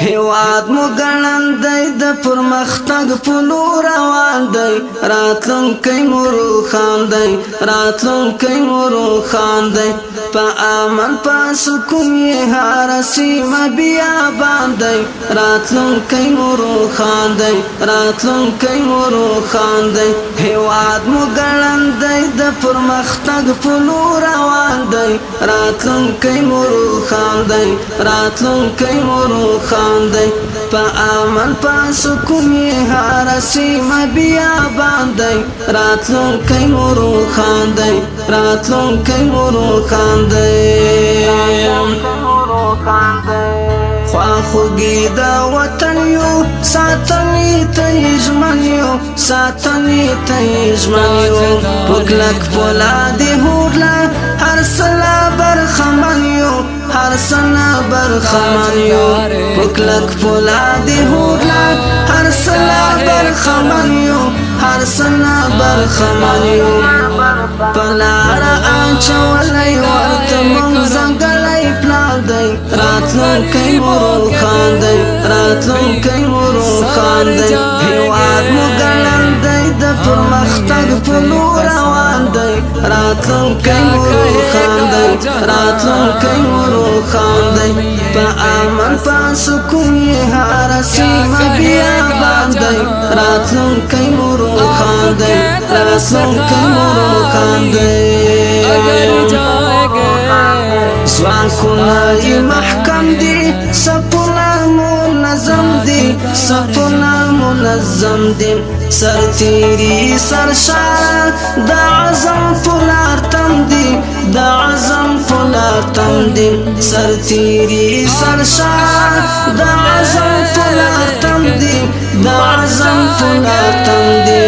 هیواد مو ګړندی د پرمختګ په لور روان دی راتلونکی مو روښان دی راتلونکی مو روښان دی په امن په سکون یې هره سیمه بیابان دی راتلونکی مو روښان دی راتلونکی مو روښان دی هیواد مو ګړندی د پرمختګ په لور روان دی راتلونکی مو روښان دی راتلونکی مو روښان دی په امن په سکون یې هره سیمه بیابان دی راتلونکی مو روښان دی راتلونکی مو روښان دی خواخوږي د وطن یو ساتنې ته یې ژمن یو ساتنې ته یې ژمن یو په کلک پولادي هوډله هر سلا برخمن یو هر سنا برخمن یو په کلک پولادي هوډله هر سلا برخمن یو هر سنا برخمن یو په لاره اچولی ورته موږ ځنګلی پلار دی راتلونکی مو روښان دی راتلونکی مو روښان دی هیواد مو ګړندی د پرمختګ په لور روان دی راتلونکی مو روښان دی راتلونکی مو روښان دی په امن په سکون یې هره سیمه بیابان دی راتلونکی مو روښان دی راتلونکی مو روښان دی ځواکونه یې محکم دي صفونه منظم دي صفونه منظم دي سرتیري سرشاره د عزم فولار تم دي د عزم فولار تم دي سرتیري سرشاره د عزم فولار تم دي د عزم فولار تم دي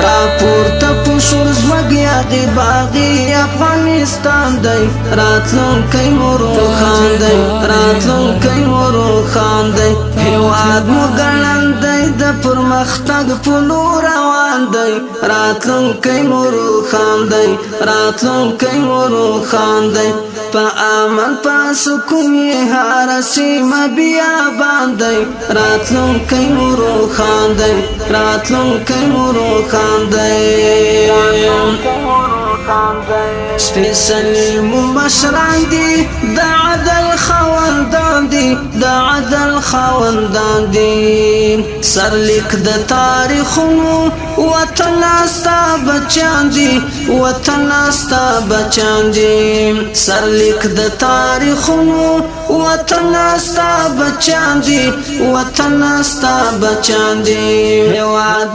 راپورته پشور زوږیاغي باغي افغانستان دی راتلونکی مو روښان دی راتلونکی مو روښان دی هیواد مو ګړندی د پرمختګ په لور روان دی راتلونکی مو روښان دی راتلونکی مو روښان دی په امن په سکون یې هره سیمه بیابان دی راتلونکی مو روښان دی راتلونکی مو روښان دی سپیڅلي مو مشران دي د عدل خاوندان دي د عدل خاوندان دي سرلیک د تاریخونو وطن ستا بچیان دي وطن ستا بچیان دي سرلیک د تاریخونو وطن ستا بچیان دي وطن ستا بچیان دي هیواد